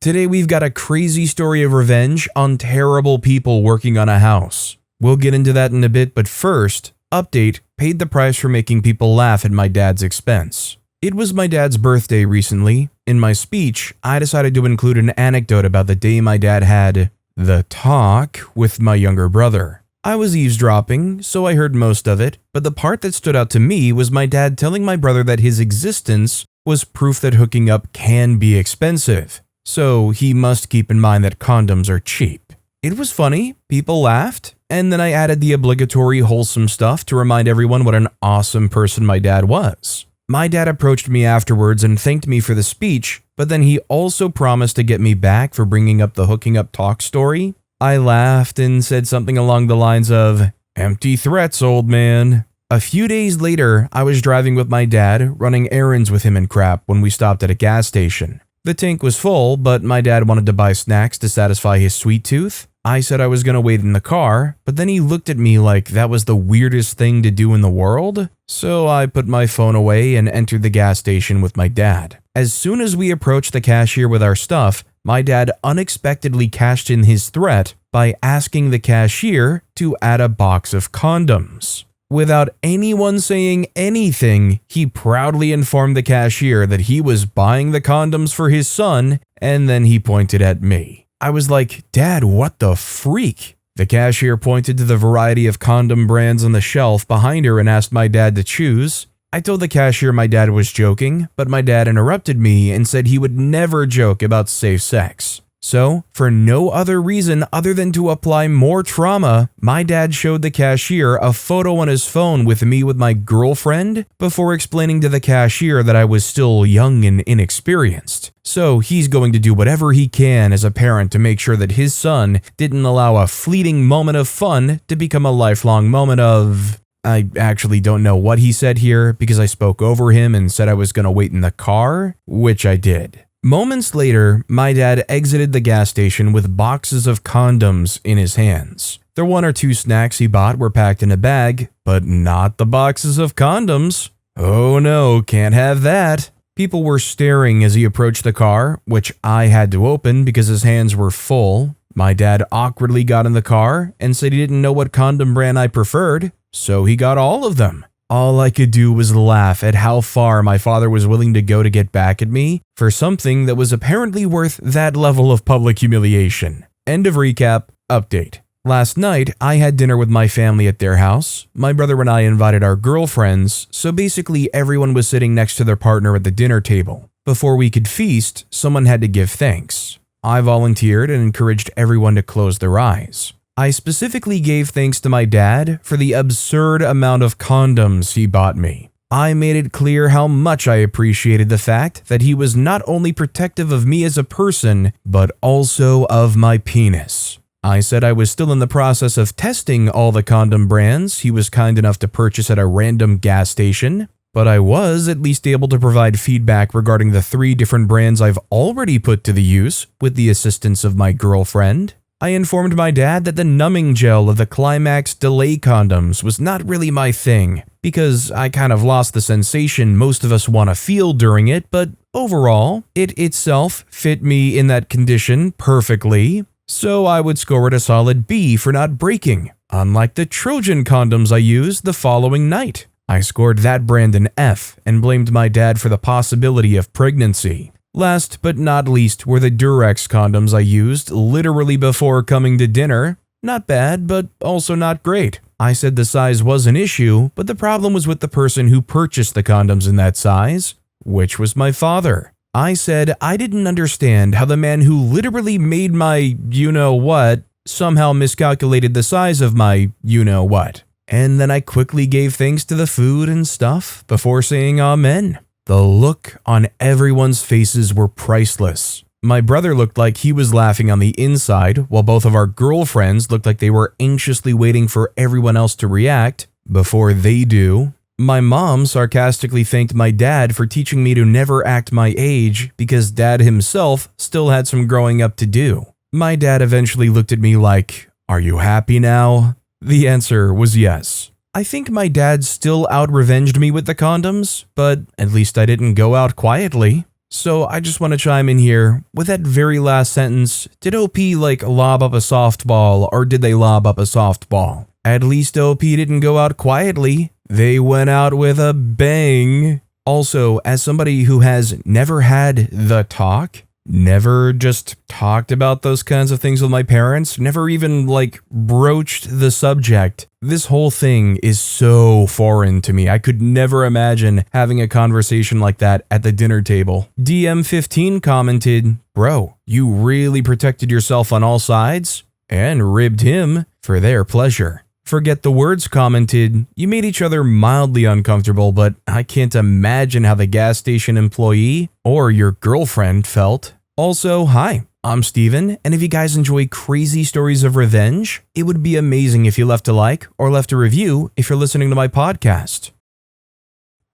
Today we've got a crazy story of revenge on terrible people working on a house. We'll get into that in a bit, but first, update, paid the price for making people laugh at my dad's expense. It was my dad's birthday recently. In my speech, I decided to include an anecdote about the day my dad had the talk with my younger brother. I was eavesdropping, so I heard most of it, but the part that stood out to me was my dad telling my brother that his existence was proof that hooking up can be expensive, so he must keep in mind that condoms are cheap. It was funny, people laughed, and then I added the obligatory wholesome stuff to remind everyone what an awesome person my dad was. My dad approached me afterwards and thanked me for the speech, but then he also promised to get me back for bringing up the hooking up talk story. I laughed and said something along the lines of, "Empty threats, old man." A few days later, I was driving with my dad, running errands with him and crap when we stopped at a gas station. The tank was full, but my dad wanted to buy snacks to satisfy his sweet tooth. I said I was going to wait in the car, but then he looked at me like that was the weirdest thing to do in the world. So I put my phone away and entered the gas station with my dad. As soon as we approached the cashier with our stuff, my dad unexpectedly cashed in his threat by asking the cashier to add a box of condoms. Without anyone saying anything, he proudly informed the cashier that he was buying the condoms for his son, and then he pointed at me. I was like, "Dad, what the freak?" The cashier pointed to the variety of condom brands on the shelf behind her and asked my dad to choose. I told the cashier my dad was joking, but my dad interrupted me and said he would never joke about safe sex. So, for no other reason other than to apply more trauma, my dad showed the cashier a photo on his phone with me with my girlfriend before explaining to the cashier that I was still young and inexperienced. So, he's going to do whatever he can as a parent to make sure that his son didn't allow a fleeting moment of fun to become a lifelong moment of... I actually don't know what he said here because I spoke over him and said I was going to wait in the car, which I did. Moments later, my dad exited the gas station with boxes of condoms in his hands. The one or two snacks he bought were packed in a bag, but not the boxes of condoms. Oh no, can't have that. People were staring as he approached the car, which I had to open because his hands were full. My dad awkwardly got in the car and said he didn't know what condom brand I preferred, so he got all of them. All I could do was laugh at how far my father was willing to go to get back at me for something that was apparently worth that level of public humiliation. End of recap. Update. Last night, I had dinner with my family at their house. My brother and I invited our girlfriends, so basically everyone was sitting next to their partner at the dinner table. Before we could feast, someone had to give thanks. I volunteered and encouraged everyone to close their eyes. I specifically gave thanks to my dad for the absurd amount of condoms he bought me. I made it clear how much I appreciated the fact that he was not only protective of me as a person, but also of my penis. I said I was still in the process of testing all the condom brands he was kind enough to purchase at a random gas station, but I was at least able to provide feedback regarding the 3 different brands I've already put to the use with the assistance of my girlfriend. I informed my dad that the numbing gel of the Climax delay condoms was not really my thing, because I kind of lost the sensation most of us want to feel during it, but overall, it itself fit me in that condition perfectly, so I would score it a solid B for not breaking, unlike the Trojan condoms I used the following night. I scored that brand an F and blamed my dad for the possibility of pregnancy. Last but not least were the Durex condoms I used literally before coming to dinner. Not bad, but also not great. I said the size was an issue, but the problem was with the person who purchased the condoms in that size, which was my father. I said I didn't understand how the man who literally made my you-know-what somehow miscalculated the size of my you-know-what. And then I quickly gave thanks to the food and stuff before saying amen. The look on everyone's faces were priceless. My brother looked like he was laughing on the inside, while both of our girlfriends looked like they were anxiously waiting for everyone else to react before they do. My mom sarcastically thanked my dad for teaching me to never act my age because dad himself still had some growing up to do. My dad eventually looked at me like, "Are you happy now?" The answer was yes. I think my dad still out-revenged me with the condoms, but at least I didn't go out quietly. So I just want to chime in here. With that very last sentence, did OP lob up a softball, or did they lob up a softball? At least OP didn't go out quietly. They went out with a bang. Also, as somebody who has never had the talk, never just talked about those kinds of things with my parents, never even broached the subject, this whole thing is so foreign to me. I could never imagine having a conversation like that at the dinner table. DM15 commented, "Bro, you really protected yourself on all sides?" And ribbed him for their pleasure. Forget the Words commented, "You made each other mildly uncomfortable, but I can't imagine how the gas station employee or your girlfriend felt." Also, hi, I'm Steven, and if you guys enjoy crazy stories of revenge, it would be amazing if you left a like or left a review if you're listening to my podcast.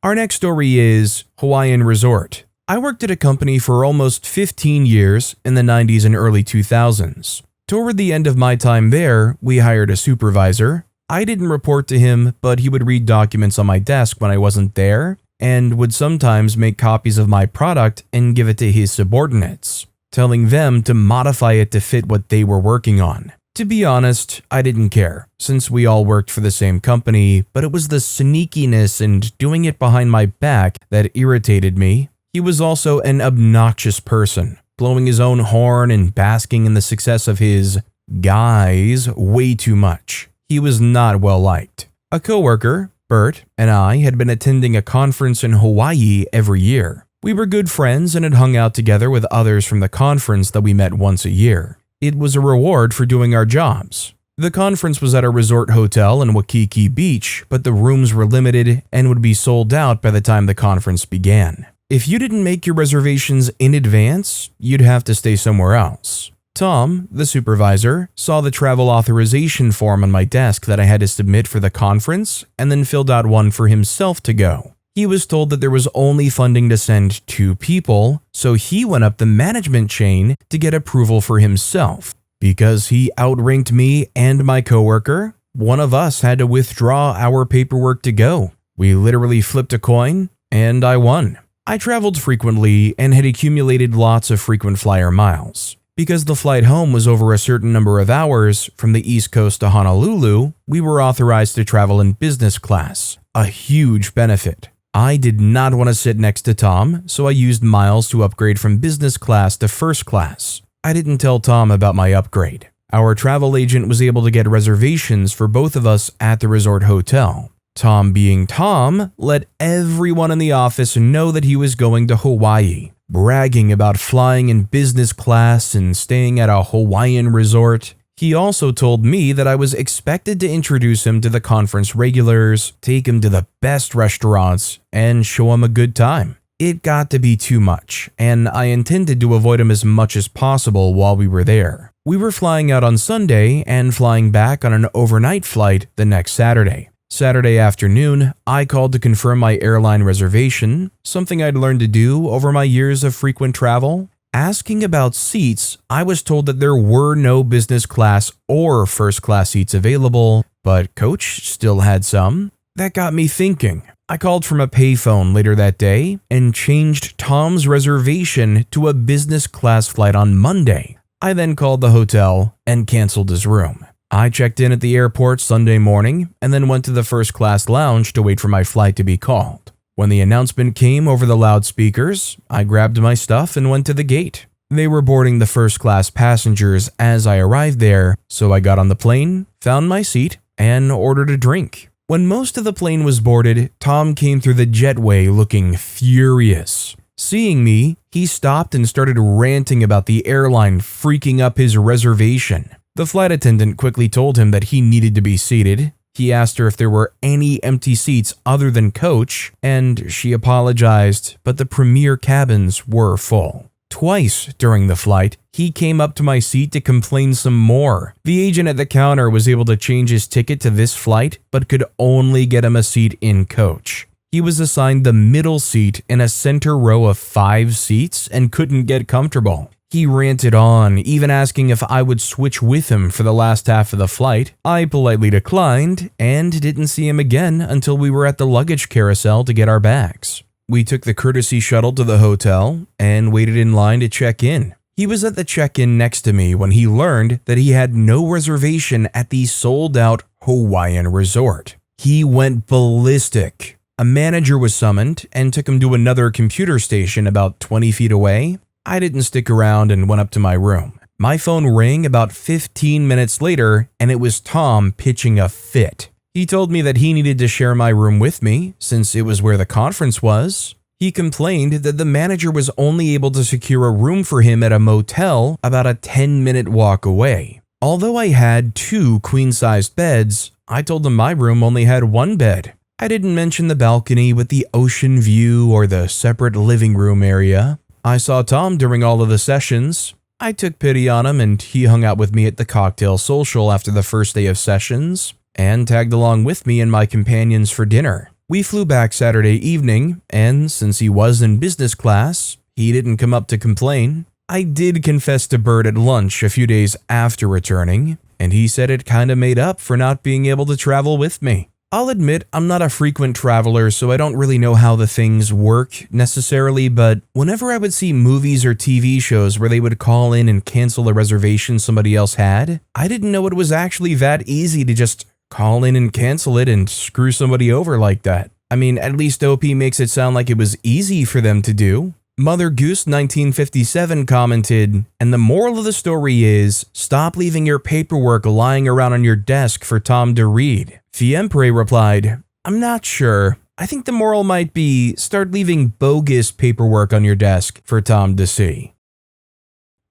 Our next story is Hawaiian Resort. I worked at a company for almost 15 years in the 90s and early 2000s. Toward the end of my time there, we hired a supervisor. I didn't report to him, but he would read documents on my desk when I wasn't there, and would sometimes make copies of my product and give it to his subordinates, telling them to modify it to fit what they were working on. To be honest, I didn't care, since we all worked for the same company, but it was the sneakiness and doing it behind my back that irritated me. He was also an obnoxious person, blowing his own horn and basking in the success of his guys way too much. He was not well liked. A coworker, Bert, and I had been attending a conference in Hawaii every year. We were good friends and had hung out together with others from the conference that we met once a year. It was a reward for doing our jobs. The conference was at a resort hotel in Waikiki Beach, but the rooms were limited and would be sold out by the time the conference began. If you didn't make your reservations in advance, you'd have to stay somewhere else. Tom, the supervisor, saw the travel authorization form on my desk that I had to submit for the conference and then filled out one for himself to go. He was told that there was only funding to send 2 people, so he went up the management chain to get approval for himself. Because he outranked me and my coworker, one of us had to withdraw our paperwork to go. We literally flipped a coin, and I won. I traveled frequently and had accumulated lots of frequent flyer miles. Because the flight home was over a certain number of hours from the East Coast to Honolulu, we were authorized to travel in business class, a huge benefit. I did not want to sit next to Tom, so I used miles to upgrade from business class to first class. I didn't tell Tom about my upgrade. Our travel agent was able to get reservations for both of us at the resort hotel. Tom, being Tom, let everyone in the office know that he was going to Hawaii, bragging about flying in business class and staying at a Hawaiian resort. He also told me that I was expected to introduce him to the conference regulars, take him to the best restaurants, and show him a good time. It got to be too much, and I intended to avoid him as much as possible while we were there. We were flying out on Sunday and flying back on an overnight flight the next Saturday. Saturday afternoon, I called to confirm my airline reservation, something I'd learned to do over my years of frequent travel. Asking about seats, I was told that there were no business class or first class seats available, but Coach still had some. That got me thinking. I called from a payphone later that day and changed Tom's reservation to a business class flight on Monday. I then called the hotel and canceled his room. I checked in at the airport Sunday morning and then went to the first class lounge to wait for my flight to be called. When the announcement came over the loudspeakers, I grabbed my stuff and went to the gate. They were boarding the first class passengers as I arrived there, so I got on the plane, found my seat, and ordered a drink. When most of the plane was boarded, Tom came through the jetway looking furious. Seeing me, he stopped and started ranting about the airline freaking up his reservation. The flight attendant quickly told him that he needed to be seated. He asked her if there were any empty seats other than Coach, and she apologized, but the premier cabins were full. Twice during the flight, he came up to my seat to complain some more. The agent at the counter was able to change his ticket to this flight, but could only get him a seat in Coach. He was assigned the middle seat in a center row of 5 seats and couldn't get comfortable. He ranted on, even asking if I would switch with him for the last half of the flight. I politely declined and didn't see him again until we were at the luggage carousel to get our bags. We took the courtesy shuttle to the hotel and waited in line to check in. He was at the check-in next to me when he learned that he had no reservation at the sold-out Hawaiian Resort. He went ballistic. A manager was summoned and took him to another computer station about 20 feet away. I didn't stick around and went up to my room. My phone rang about 15 minutes later, and it was Tom pitching a fit. He told me that he needed to share my room with me since it was where the conference was. He complained that the manager was only able to secure a room for him at a motel about a 10-minute walk away. Although I had 2 queen-sized beds, I told him my room only had 1 bed. I didn't mention the balcony with the ocean view or the separate living room area. I saw Tom during all of the sessions. I took pity on him and he hung out with me at the cocktail social after the first day of sessions and tagged along with me and my companions for dinner. We flew back Saturday evening, and since he was in business class, he didn't come up to complain. I did confess to Bert at lunch a few days after returning, and he said it kinda made up for not being able to travel with me. I'll admit I'm not a frequent traveler, so I don't really know how the things work necessarily, but whenever I would see movies or TV shows where they would call in and cancel a reservation somebody else had, I didn't know it was actually that easy to just call in and cancel it and screw somebody over like that. I mean, at least OP makes it sound like it was easy for them to do. Mother Goose 1957 commented, and the moral of the story is, stop leaving your paperwork lying around on your desk for Tom to read. Fiempre replied, I'm not sure. I think the moral might be, start leaving bogus paperwork on your desk for Tom to see.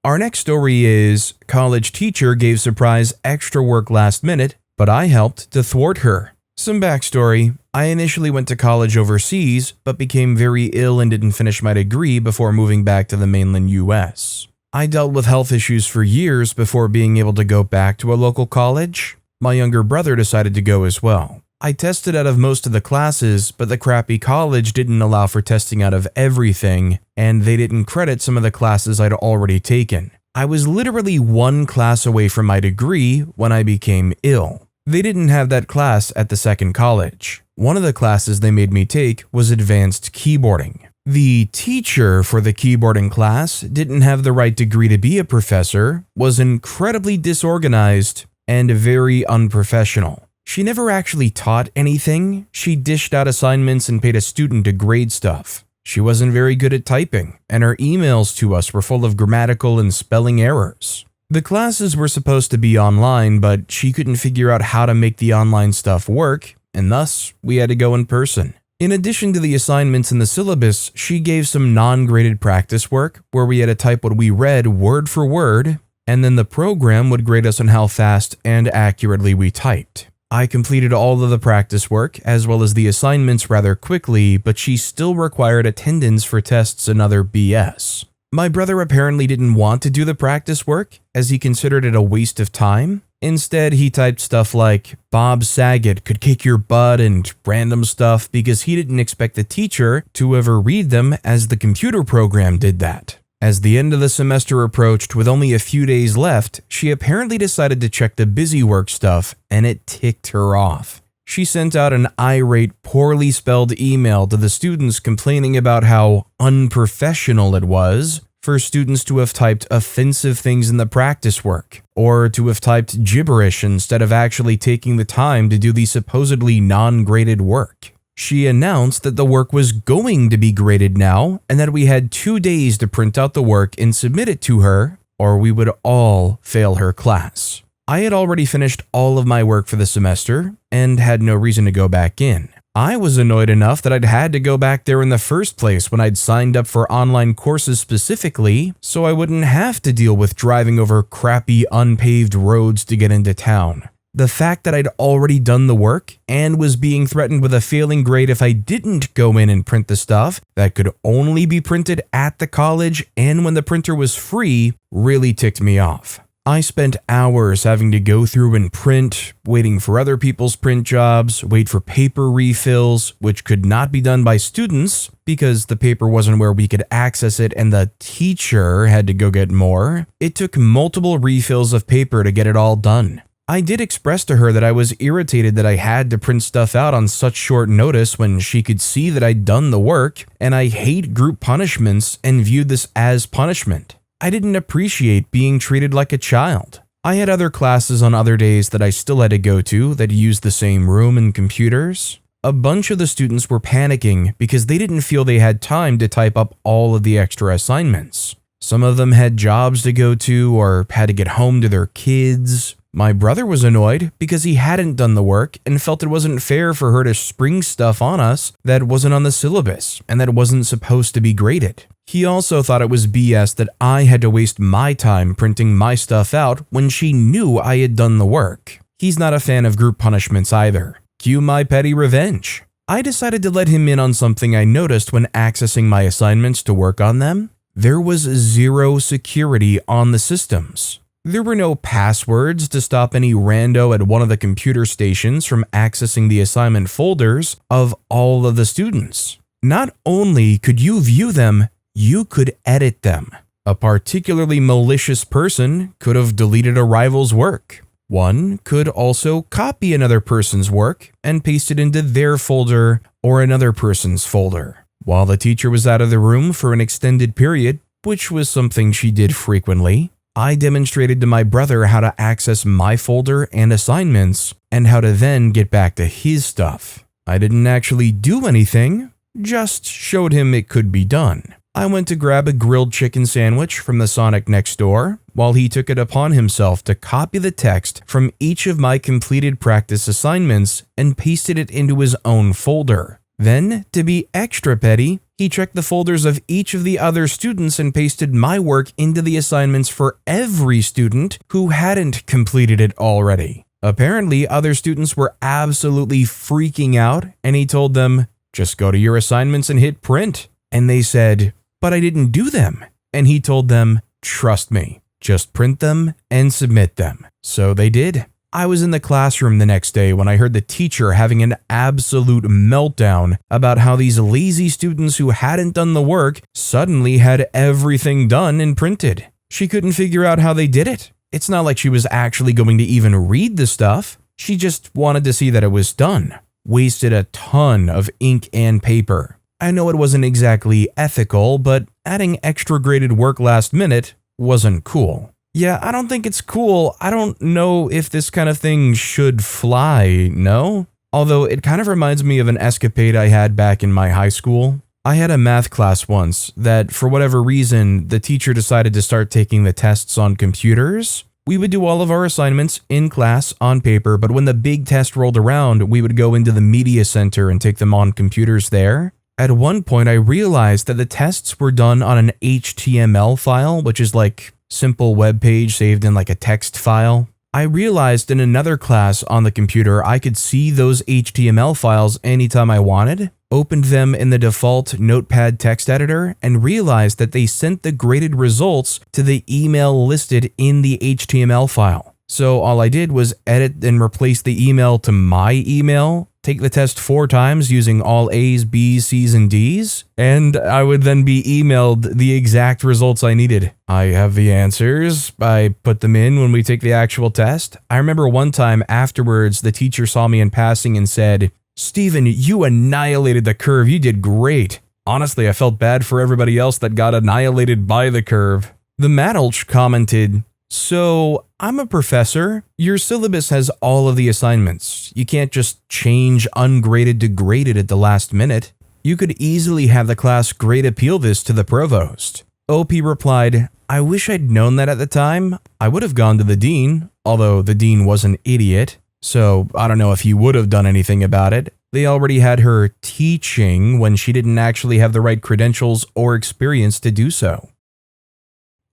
Our next story is, college teacher gave surprise extra work last minute, but I helped to thwart her. Some backstory, I initially went to college overseas, but became very ill and didn't finish my degree before moving back to the mainland US. I dealt with health issues for years before being able to go back to a local college. My younger brother decided to go as well. I tested out of most of the classes, but the crappy college didn't allow for testing out of everything, and they didn't credit some of the classes I'd already taken. I was literally 1 class away from my degree when I became ill. They didn't have that class at the second college. One of the classes they made me take was advanced keyboarding. The teacher for the keyboarding class didn't have the right degree to be a professor, was incredibly disorganized, and very unprofessional. She never actually taught anything. She dished out assignments and paid a student to grade stuff. She wasn't very good at typing, and her emails to us were full of grammatical and spelling errors. The classes were supposed to be online, but she couldn't figure out how to make the online stuff work, and thus, we had to go in person. In addition to the assignments in the syllabus, she gave some non-graded practice work where we had to type what we read word for word, and then the program would grade us on how fast and accurately we typed. I completed all of the practice work as well as the assignments rather quickly, but she still required attendance for tests and other BS. My brother apparently didn't want to do the practice work as he considered it a waste of time. Instead, he typed stuff like, Bob Saget could kick your butt and random stuff because he didn't expect the teacher to ever read them as the computer program did that. As the end of the semester approached with only a few days left, she apparently decided to check the busy work stuff and it ticked her off. She sent out an irate, poorly spelled email to the students complaining about how unprofessional it was for students to have typed offensive things in the practice work, or to have typed gibberish instead of actually taking the time to do the supposedly non-graded work. She announced that the work was going to be graded now, and that we had 2 days to print out the work and submit it to her, or we would all fail her class. I had already finished all of my work for the semester, and had no reason to go back in. I was annoyed enough that I'd had to go back there in the first place when I'd signed up for online courses specifically, so I wouldn't have to deal with driving over crappy unpaved roads to get into town. The fact that I'd already done the work and was being threatened with a failing grade if I didn't go in and print the stuff that could only be printed at the college and when the printer was free really ticked me off. I spent hours having to go through and print, waiting for other people's print jobs, wait for paper refills, which could not be done by students because the paper wasn't where we could access it and the teacher had to go get more. It took multiple refills of paper to get it all done. I did express to her that I was irritated that I had to print stuff out on such short notice when she could see that I'd done the work, and I hate group punishments and viewed this as punishment. I didn't appreciate being treated like a child. I had other classes on other days that I still had to go to that used the same room and computers. A bunch of the students were panicking because they didn't feel they had time to type up all of the extra assignments. Some of them had jobs to go to or had to get home to their kids. My brother was annoyed because he hadn't done the work and felt it wasn't fair for her to spring stuff on us that wasn't on the syllabus and that wasn't supposed to be graded. He also thought it was BS that I had to waste my time printing my stuff out when she knew I had done the work. He's not a fan of group punishments either. Cue my petty revenge. I decided to let him in on something I noticed when accessing my assignments to work on them. There was zero security on the systems. There were no passwords to stop any rando at one of the computer stations from accessing the assignment folders of all of the students. Not only could you view them, you could edit them. A particularly malicious person could have deleted a rival's work. One could also copy another person's work and paste it into their folder or another person's folder. While the teacher was out of the room for an extended period, which was something she did frequently, I demonstrated to my brother how to access my folder and assignments and how to then get back to his stuff. I didn't actually do anything, just showed him it could be done. I went to grab a grilled chicken sandwich from the Sonic next door, while he took it upon himself to copy the text from each of my completed practice assignments and pasted it into his own folder. Then, to be extra petty, he checked the folders of each of the other students and pasted my work into the assignments for every student who hadn't completed it already. Apparently, other students were absolutely freaking out, and he told them, "Just go to your assignments and hit print." And they said, "But I didn't do them." And he told them, "Trust me, just print them and submit them." So they did. I was in the classroom the next day when I heard the teacher having an absolute meltdown about how these lazy students who hadn't done the work suddenly had everything done and printed. She couldn't figure out how they did it. It's not like she was actually going to even read the stuff. She just wanted to see that it was done. Wasted a ton of ink and paper. I know it wasn't exactly ethical, but adding extra graded work last minute wasn't cool. Yeah, I don't think it's cool. I don't know if this kind of thing should fly, no? Although it kind of reminds me of an escapade I had back in my high school. I had a math class once that, for whatever reason, the teacher decided to start taking the tests on computers. We would do all of our assignments in class on paper, but when the big test rolled around, we would go into the media center and take them on computers there. At one point, I realized that the tests were done on an HTML file, which is like simple web page saved in like a text file. I realized in another class on the computer I could see those HTML files anytime I wanted, opened them in the default Notepad text editor, and realized that they sent the graded results to the email listed in the HTML file. So all I did was edit and replace the email to my email, take the test 4 times using all A's, B's, C's, and D's, and I would then be emailed the exact results I needed. I have the answers. I put them in when we take the actual test. I remember one time afterwards, the teacher saw me in passing and said, "Steven, you annihilated the curve. You did great." Honestly, I felt bad for everybody else that got annihilated by the curve. The Madulch commented, "So, I'm a professor. Your syllabus has all of the assignments. You can't just change ungraded to graded at the last minute. You could easily have the class grade appeal this to the provost." OP replied, "I wish I'd known that at the time. I would have gone to the dean, although the dean was an idiot. So, I don't know if he would have done anything about it. They already had her teaching when she didn't actually have the right credentials or experience to do so."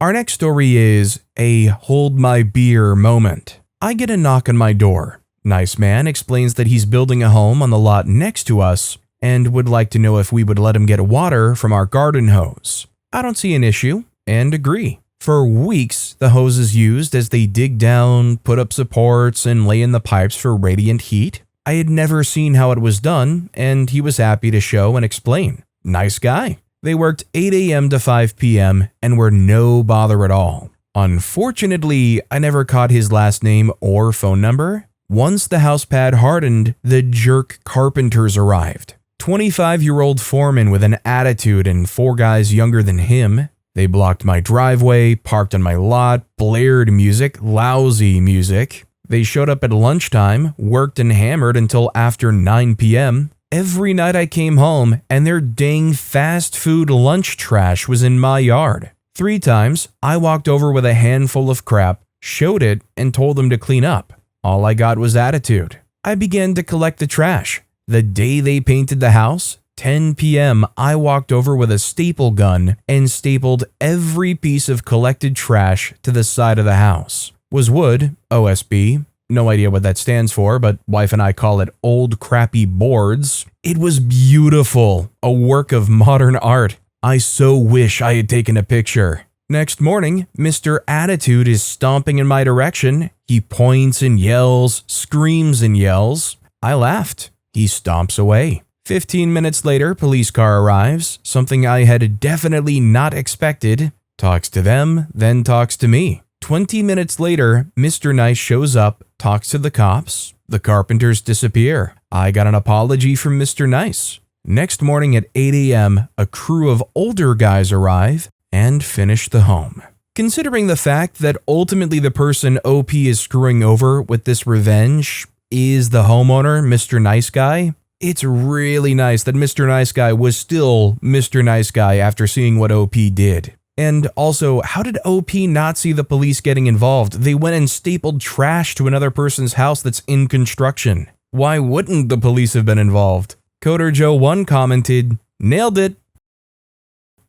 Our next story is a hold my beer moment. I get a knock on my door. Nice man explains that he's building a home on the lot next to us and would like to know if we would let him get water from our garden hose. I don't see an issue and agree. For weeks, the hose is used as they dig down, put up supports, and lay in the pipes for radiant heat. I had never seen how it was done, and he was happy to show and explain. Nice guy. They worked 8 a.m. to 5 p.m. and were no bother at all. Unfortunately, I never caught his last name or phone number. Once the house pad hardened, the jerk carpenters arrived. 25-year-old foreman with an attitude and 4 guys younger than him. They blocked my driveway, parked on my lot, blared music, lousy music. They showed up at lunchtime, worked and hammered until after 9 p.m. Every night I came home and their dang fast food lunch trash was in my yard. 3 times, I walked over with a handful of crap, showed it, and told them to clean up. All I got was attitude. I began to collect the trash. The day they painted the house, 10 p.m., I walked over with a staple gun and stapled every piece of collected trash to the side of the house. Was wood, OSB, no idea what that stands for, but wife and I call it old crappy boards. It was beautiful, a work of modern art. I so wish I had taken a picture. Next morning, Mr. Attitude is stomping in my direction. He points and yells, screams and yells. I laughed. He stomps away. 15 minutes later, police car arrives, something I had definitely not expected. Talks to them, then talks to me. 20 minutes later, Mr. Nice shows up, talks to the cops. The carpenters disappear. I got an apology from Mr. Nice. Next morning at 8 a.m., a crew of older guys arrive and finish the home. Considering the fact that ultimately the person OP is screwing over with this revenge is the homeowner, Mr. Nice Guy, it's really nice that Mr. Nice Guy was still Mr. Nice Guy after seeing what OP did. And also, how did OP not see the police getting involved? They went and stapled trash to another person's house that's in construction. Why wouldn't the police have been involved? Coder Joe 1 commented, "Nailed it."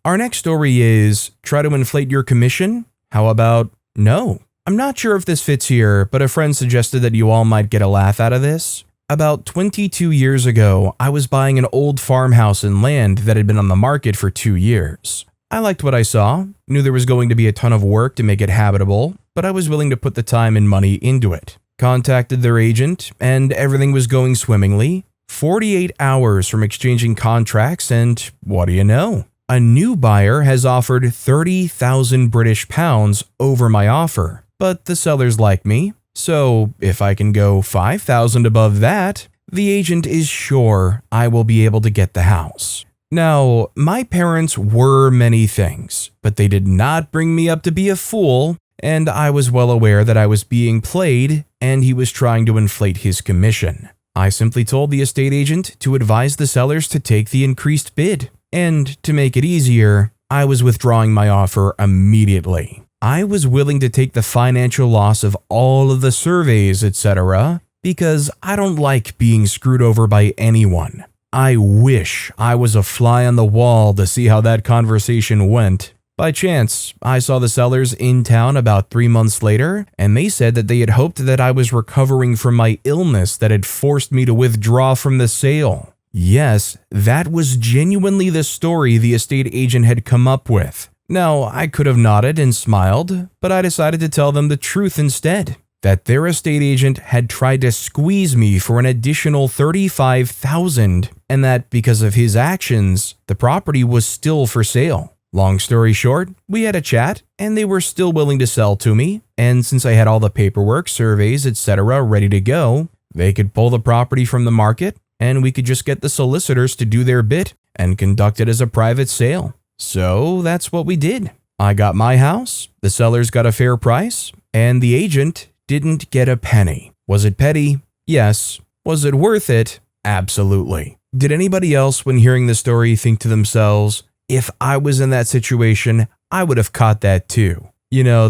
Our next story is, try to inflate your commission? How about no? I'm not sure if this fits here, but a friend suggested that you all might get a laugh out of this. About 22 years ago, I was buying an old farmhouse and land that had been on the market for 2 years. I liked what I saw, knew there was going to be a ton of work to make it habitable, but I was willing to put the time and money into it. Contacted their agent, and everything was going swimmingly. 48 hours from exchanging contracts, and what do you know? A new buyer has offered 30,000 British pounds over my offer, but the sellers like me, so if I can go 5,000 above that, the agent is sure I will be able to get the house. Now, my parents were many things, but they did not bring me up to be a fool, and I was well aware that I was being played and he was trying to inflate his commission. I simply told the estate agent to advise the sellers to take the increased bid, and to make it easier, I was withdrawing my offer immediately. I was willing to take the financial loss of all of the surveys, etc., because I don't like being screwed over by anyone. I wish I was a fly on the wall to see how that conversation went. By chance, I saw the sellers in town about 3 months later, and they said that they had hoped that I was recovering from my illness that had forced me to withdraw from the sale. Yes, that was genuinely the story the estate agent had come up with. Now, I could have nodded and smiled, but I decided to tell them the truth instead. That their estate agent had tried to squeeze me for an additional 35,000, and that because of his actions, the property was still for sale. Long story short, we had a chat, and they were still willing to sell to me, and since I had all the paperwork, surveys, etc. ready to go, they could pull the property from the market, and we could just get the solicitors to do their bit and conduct it as a private sale. So that's what we did. I got my house, the sellers got a fair price, and the agent didn't get a penny. Was it petty? Yes. Was it worth it? Absolutely. Did anybody else, when hearing the story, think to themselves, if I was in that situation, I would have caught that too? You know,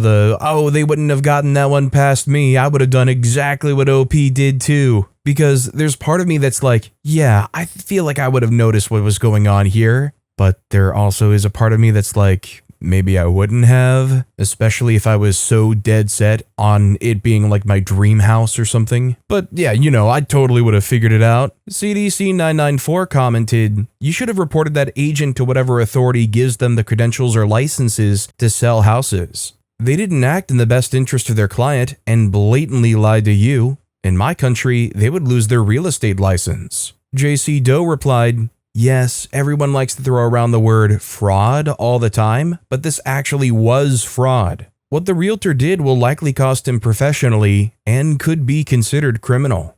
they wouldn't have gotten that one past me. I would have done exactly what OP did too. Because there's part of me that's like, yeah, I feel like I would have noticed what was going on here. But there also is a part of me that's like, maybe I wouldn't have, especially if I was so dead set on it being like my dream house or something. But yeah, you know, I totally would have figured it out. CDC994 commented, you should have reported that agent to whatever authority gives them the credentials or licenses to sell houses. They didn't act in the best interest of their client and blatantly lied to you. In my country, they would lose their real estate license. JC Doe replied, yes, everyone likes to throw around the word fraud all the time, but this actually was fraud. What the realtor did will likely cost him professionally and could be considered criminal.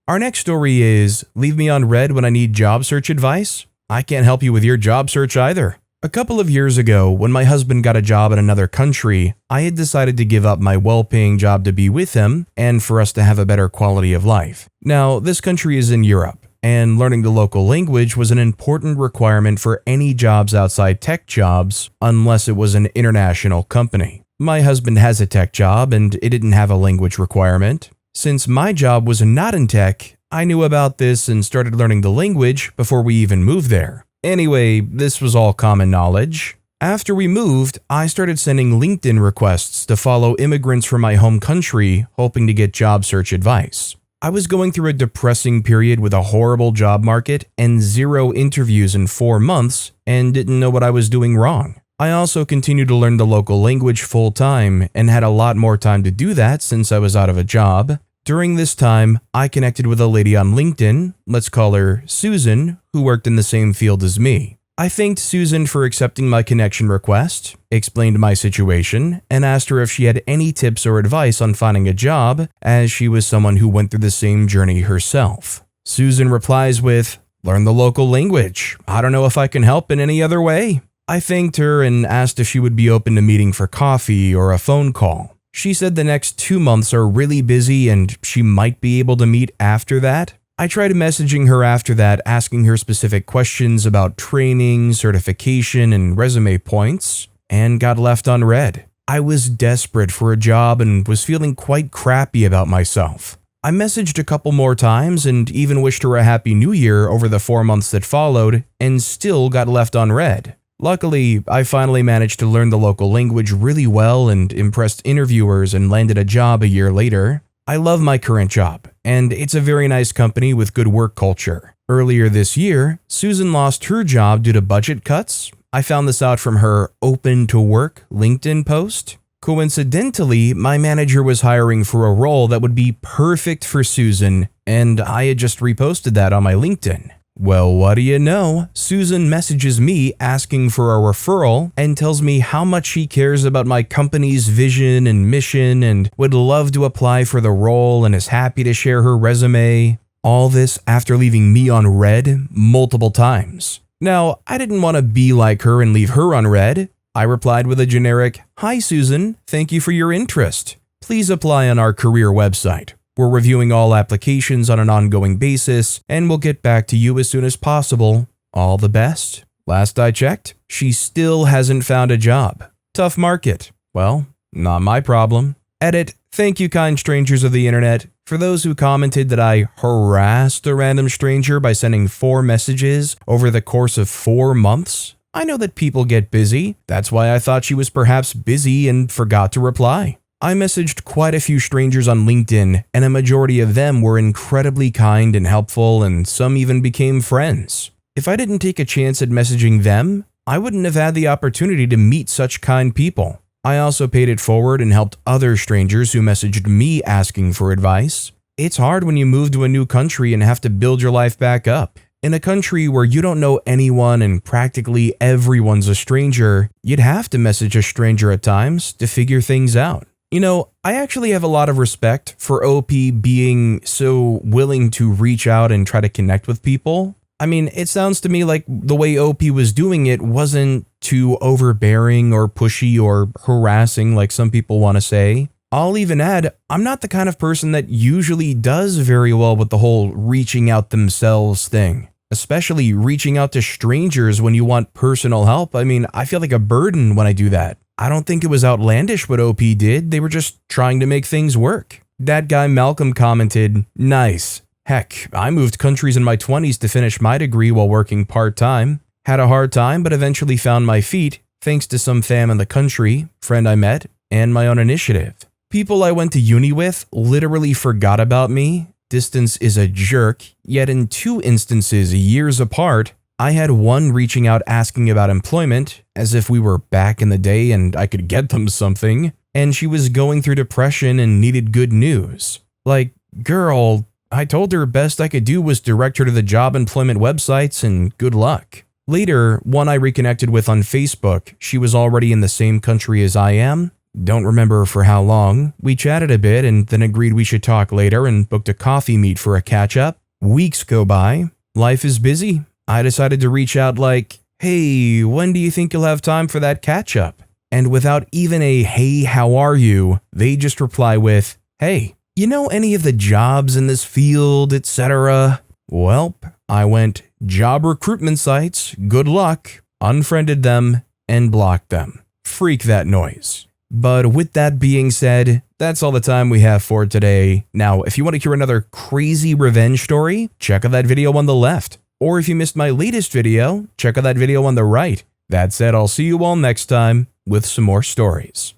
Our next story is, leave me on red when I need job search advice? I can't help you with your job search either. A couple of years ago, when my husband got a job in another country, I had decided to give up my well-paying job to be with him and for us to have a better quality of life. Now, this country is in Europe, and learning the local language was an important requirement for any jobs outside tech jobs, unless it was an international company. My husband has a tech job, and it didn't have a language requirement. Since my job was not in tech, I knew about this and started learning the language before we even moved there. Anyway, this was all common knowledge. After we moved, I started sending LinkedIn requests to follow immigrants from my home country, hoping to get job search advice. I was going through a depressing period with a horrible job market and 0 interviews in 4 months and didn't know what I was doing wrong. I also continued to learn the local language full time and had a lot more time to do that since I was out of a job. During this time, I connected with a lady on LinkedIn, let's call her Susan, who worked in the same field as me. I thanked Susan for accepting my connection request, explained my situation, and asked her if she had any tips or advice on finding a job, as she was someone who went through the same journey herself. Susan replies with, "Learn the local language. I don't know if I can help in any other way." I thanked her and asked if she would be open to meeting for coffee or a phone call. She said the next 2 months are really busy and she might be able to meet after that. I tried messaging her after that, asking her specific questions about training, certification, and resume points, and got left unread. I was desperate for a job and was feeling quite crappy about myself. I messaged a couple more times and even wished her a happy new year over the 4 months that followed, and still got left unread. Luckily, I finally managed to learn the local language really well and impressed interviewers and landed a job a year later. I love my current job, and it's a very nice company with good work culture. Earlier this year, Susan lost her job due to budget cuts. I found this out from her Open to Work LinkedIn post. Coincidentally, my manager was hiring for a role that would be perfect for Susan, and I had just reposted that on my LinkedIn. Well, what do you know? Susan messages me asking for a referral and tells me how much she cares about my company's vision and mission and would love to apply for the role and is happy to share her resume. All this after leaving me on red multiple times. Now, I didn't want to be like her and leave her on red. I replied with a generic, "Hi Susan, thank you for your interest. Please apply on our career website. We're reviewing all applications on an ongoing basis, and we'll get back to you as soon as possible. All the best." Last I checked, she still hasn't found a job. Tough market. Well, not my problem. Edit, thank you kind strangers of the internet. For those who commented that I harassed a random stranger by sending 4 messages over the course of 4 months, I know that people get busy. That's why I thought she was perhaps busy and forgot to reply. I messaged quite a few strangers on LinkedIn, and a majority of them were incredibly kind and helpful, and some even became friends. If I didn't take a chance at messaging them, I wouldn't have had the opportunity to meet such kind people. I also paid it forward and helped other strangers who messaged me asking for advice. It's hard when you move to a new country and have to build your life back up. In a country where you don't know anyone and practically everyone's a stranger, you'd have to message a stranger at times to figure things out. You know, I actually have a lot of respect for OP being so willing to reach out and try to connect with people. I mean, it sounds to me like the way OP was doing it wasn't too overbearing or pushy or harassing like some people want to say. I'll even add, I'm not the kind of person that usually does very well with the whole reaching out themselves thing. Especially reaching out to strangers when you want personal help. I mean, I feel like a burden when I do that. I don't think it was outlandish what OP did. They were just trying to make things work. That guy Malcolm commented, "Nice. Heck, I moved countries in my 20s to finish my degree while working part-time. Had a hard time, but eventually found my feet, thanks to some fam in the country, friend I met, and my own initiative. People I went to uni with literally forgot about me. Distance is a jerk, yet in 2 instances years apart, I had one reaching out asking about employment, as if we were back in the day and I could get them something, and she was going through depression and needed good news. Like, girl, I told her best I could do was direct her to the job employment websites and good luck. Later, one I reconnected with on Facebook, she was already in the same country as I am, Don't remember for how long. We chatted a bit and then agreed we should talk later and booked a coffee meet for a catch-up. Weeks go by. Life is busy. I decided to reach out like, hey, when do you think you'll have time for that catch-up? And without even a hey, how are you, they just reply with, hey, you know any of the jobs in this field, etc.? Welp, I went, job recruitment sites, good luck, unfriended them, and blocked them. Freak that noise. But with that being said, that's all the time we have for today. Now, if you want to hear another crazy revenge story, check out that video on the left. Or if you missed my latest video, check out that video on the right. That said, I'll see you all next time with some more stories.